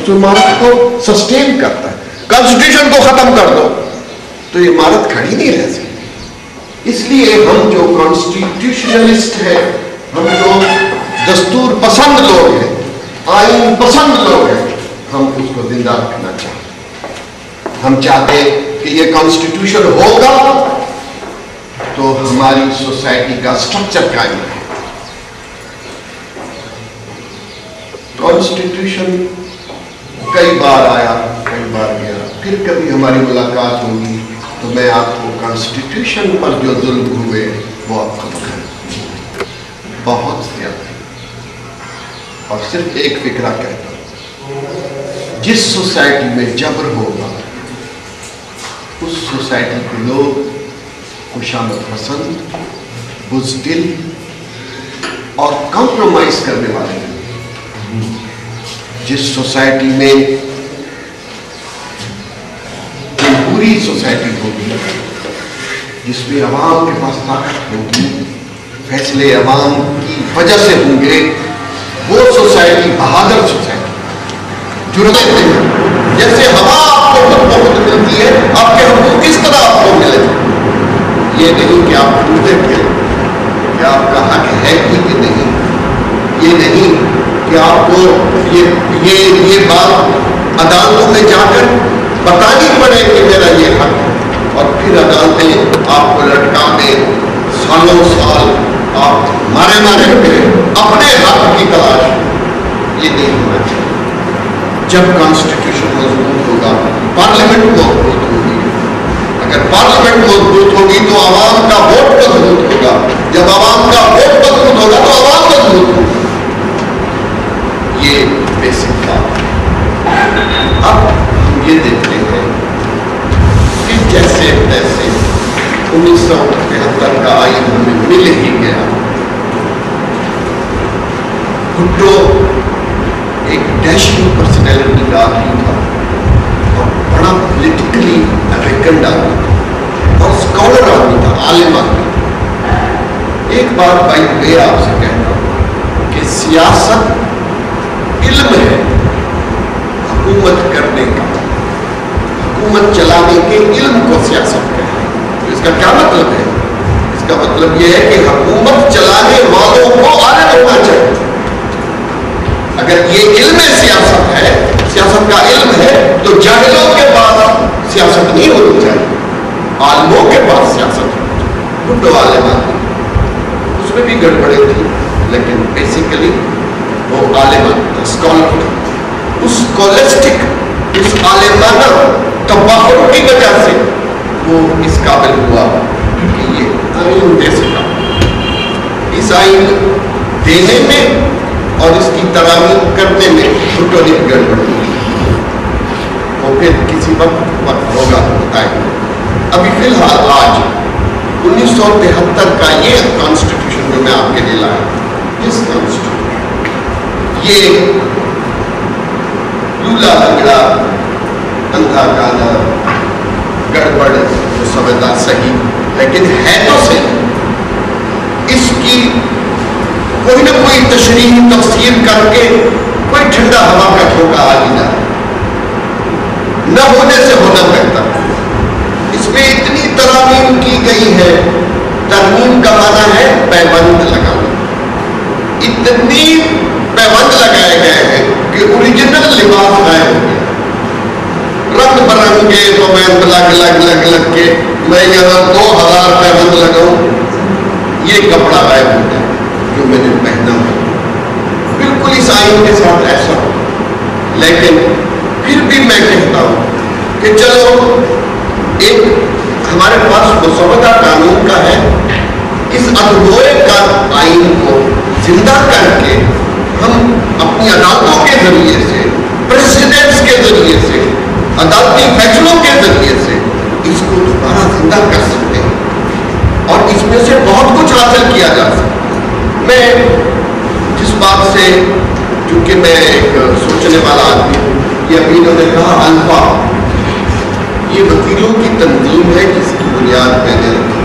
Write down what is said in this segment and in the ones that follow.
उस इमारत को सस्टेन करता है। कॉन्स्टिट्यूशन को खत्म कर दो तो ये इमारत खड़ी नहीं रह सकती। इसलिए हम जो कॉन्स्टिट्यूशनलिस्ट है, हम जो दस्तूर पसंद लोग हैं, आइन पसंद लोग हैं, हम उसको जिंदा रखना चाहते। हम चाहते कि ये कॉन्स्टिट्यूशन होगा तो हमारी सोसाइटी का स्ट्रक्चर कायम है। कॉन्स्टिट्यूशन कई बार आया, कई बार गया, फिर कभी हमारी मुलाकात होगी तो मैं आपको कॉन्स्टिट्यूशन पर जो जुल्म हुए वो आपको बताऊंगा, बहुत ज्यादा। और सिर्फ एक फिक्रा कहता हूं, जिस सोसाइटी में जबर होगा उस सोसाइटी के लोग खुशामद पसंद, बुज़दिल और कॉम्प्रोमाइज करने वाले हैं। जिस सोसाइटी में पूरी सोसाइटी होगी, जिसमें अवाम के पास ताकत होगी, फैसले अवाम की वजह से होंगे, वो सोसाइटी बहादुर सोसाइटी, जुर्म नहीं। जैसे हवा आपको खुद बहुत मिलती है, आपके हुकूक किस तरह आपको मिले, ये नहीं कि आप ढूंढते थे कि आपका हक है कि नहीं, ये नहीं कि आपको ये बात अदालतों में जाकर बतानी पड़े कि मेरा ये हक है, और फिर अदालतें आपको लटकाने सालों साल आप मारे फिरे अपने हक की तलाश। ये नहीं होना चाहिए। जब कॉन्स्टिट्यूशन मजबूत होगा, पार्लियामेंट मजबूत होगी। अगर पार्लियामेंट मजबूत होगी तो आवाम का वोट मजबूत होगा। जब आवाम का वोट मजबूत होगा तो आवाम मजबूत होगी। ये बेसिक बात। अब ये देखते हैं कि जैसे तैसे 1973 का आइन हमें मिल ही गया। भुट्टो एक डैशिंग पर्सनैलिटी का आदमी था और बड़ा पॉलिटिकली अवेकन्ड आदमी था और स्कॉलर आदमी था, आलिम आदमी। एक बार भाई वे आपसे कहता हूं कि सियासत इल्म है हुकूमत करने का, हुकूमत चलाने के इल्म को सियासत कहते हैं। तो इसका क्या मतलब है? इसका मतलब यह है कि हुकूमत चलाने वालों को आलिम होना चाहिए। अगर ये इल्म सियासत है, सियासत का इल्म है, तो जाहिलों के पास सियासत नहीं होनी चाहिए, आलिमों के पास सियासत होनी चाहिए। भुट्टो आलिम आदमी, उसमें भी गड़बड़े थी, लेकिन बेसिकली वो आलिम स्कॉलर था। उस स्कॉलिस्टिक, उस आलिमाना तबाहुर की वजह से वो इस काबिल हुआ कि ये आइन दे सका। इस आइन देने में और इसकी तरामीम करने में भुट्टो ने गड़बड़ की। वो फिर किसी वक्त होगा बताएंगे। अभी फिलहाल आज 1973 का ये कॉन्स्टिट्यूशन जो मैं आपके लिए लाया, इस कॉन्स्टिट्यूशन ये लूला लंगड़ा, अंधा काला, गड़बड़ जो समझदा सही, लेकिन है तो सही। इसकी कोई ना कोई तशरीह तफसीर करके कोई ठंडा हवा का झोंका आ ही ना, न होने से होना बेहतर। इसमें इतनी तरामीम की गई है, तरमीम का माना है पैबंद लगाना। इतनी पैबंद लगाए गए हैं कि ओरिजिनल लिबास गायब हो गया। रंग बरंगे तो मैं लग के मैं यहाँ 2000 पैबंद लगाऊं, ये कपड़ा गायब हो गया जो मैंने पहना है। बिल्कुल इस आइन के साथ ऐसा हो, लेकिन फिर भी मैं कहता हूं कि चलो एक हमारे पास मुसवदा कानून का है, इस अधूरे का आइन को जिंदा करके हम अपनी अदालतों के जरिए से, प्रेसिडेंट्स के जरिए से, अदालती फैसलों के जरिए से इसको दोबारा जिंदा कर सकते हैं और इसमें से बहुत कुछ हासिल किया जा सकता है। मैं जिस बात से, चूंकि मैं एक सोचने वाला आदमी हूँ, ये अभी इन्होंने कहा अल्फा, ये वकीलों की तंजीम है जिसकी बुनियाद मैंने रखी।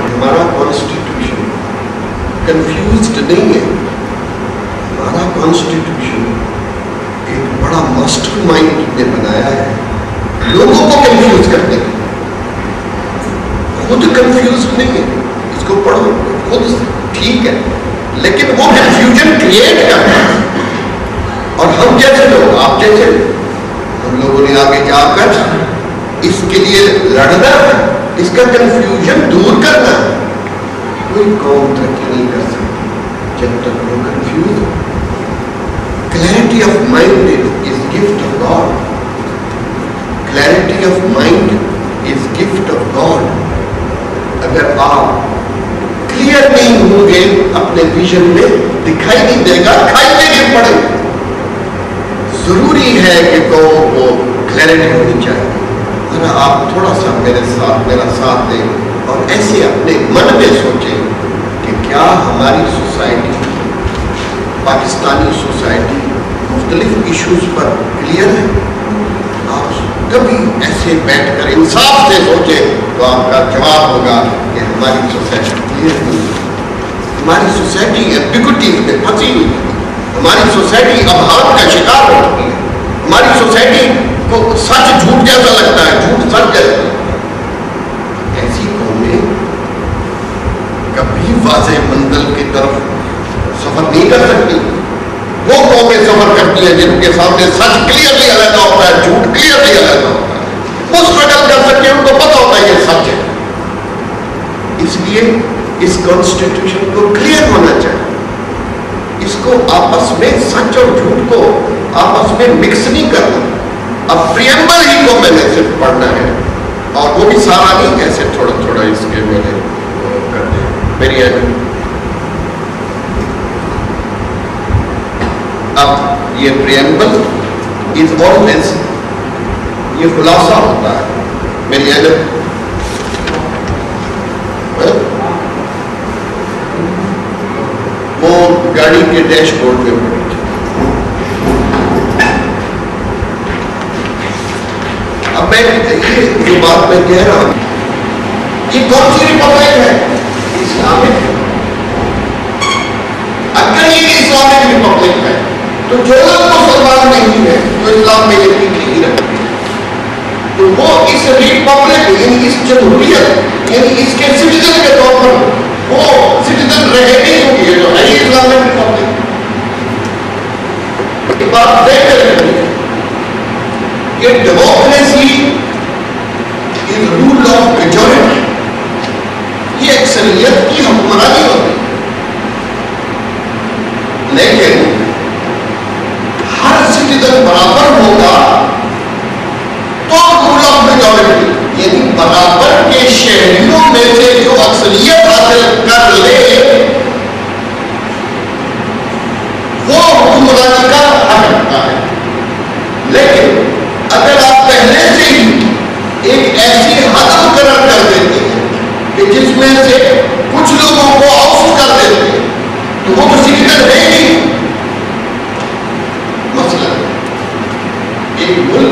हमारा कॉन्स्टिट्यूशन कंफ्यूज्ड नहीं है। हमारा कॉन्स्टिट्यूशन एक बड़ा मास्टर माइंड ने बनाया है लोगों को कंफ्यूज करने के। खुद कंफ्यूज नहीं है, इसको पढ़ो खुद ठीक है, लेकिन वो कंफ्यूजन क्रिएट करना है। और हम जैसे लोग, आप जैसे हम लोगों ने आगे जाकर इसके लिए लड़ना है, इसका कंफ्यूजन दूर करना है। कोई कौम तरक्की नहीं कर सकती जब तक वो कंफ्यूज हो। Clarity of mind is gift of God. Clarity of mind is gift of God. अगर आप क्लियर नहीं होंगे अपने विजन में, दिखाई नहीं देगा, खाई के पड़े। जरूरी है कि कौम को क्लैरिटी होनी चाहिए। और आप थोड़ा सा मेरा साथ दें और ऐसे अपने मन में सोचें कि क्या हमारी सोसाइटी, पाकिस्तानी सोसाइटी मुख्तलिफ इश्यूज पर क्लियर है। आप कभी ऐसे बैठकर इंसाफ से सोचें तो आपका जवाब होगा कि हमारी सोसाइटी क्लियर नहीं है। हमारी सोसाइटी एम्बिग्युइटी में फंसी हुई है। हमारी सोसाइटी अभाव का शिकार हो चुकी है। हमारी सोसाइटी को सच झूठ जैसा लगता है, झूठ सच जैसा। ऐसी कौमें कभी वाज़े मंजिल की तरफ सफर नहीं कर सकती। वो कौमें सफर करती हैं जिनके सामने सच क्लियरली अलग होता है, झूठ क्लियरली अलग होता है। वो स्ट्रगल कर सकते हैं, उनको पता होता है ये सच है। इसलिए इस कॉन्स्टिट्यूशन को क्लियर होना चाहिए। इसको आपस में, सच और झूठ को आपस में मिक्स नहीं करना। अब प्रियम्बल ही को मैंने सिर्फ पढ़ना है, और वो भी सारा नहीं, ऐसे थोड़ा थोड़ा इसके मैंने करना है मेरी। अब ये प्रियम्बल इज ऑलवेज, ये खुलासा होता है मेरी अगर वो गाड़ी के डैशबोर्ड पे पड़ी थी। अब मैं ये जो बात मैं कह रहा हूं, ये कौन सी रिपब्लिक है? इस्लामिक। अगर ये इस्लामिक रिपब्लिक है तो जो लोग मुसलमान नहीं है, जो इस्लाम में यकीन नहीं रखते, तो वो इस रिपब्लिक यानी इस जमहूरियत यानी इसके सिटीजन के तौर पर वो सिटीजन रहे नहीं होंगे। ये जो है इस्लामिक रिपब्लिक, बात देख ये democracy is rule of majority. ये अक्सरियत की हुक्मरानी होती, लेकिन हर सिटीजन बराबर होगा तो रूल ऑफ मेजॉरिटी यानी बराबर के शहरियों में से जो अक्सरियत हासिल कर ले वो हुक्मरानी का हक रखता है। लेकिन अगर आप पहले से ही एक ऐसी हद मुकर्रर कर देते हैं कि जिसमें से कुछ लोगों को आउट कर देते हैं, तो वो तो सिटीजन है ही। मसलन एक मुल्क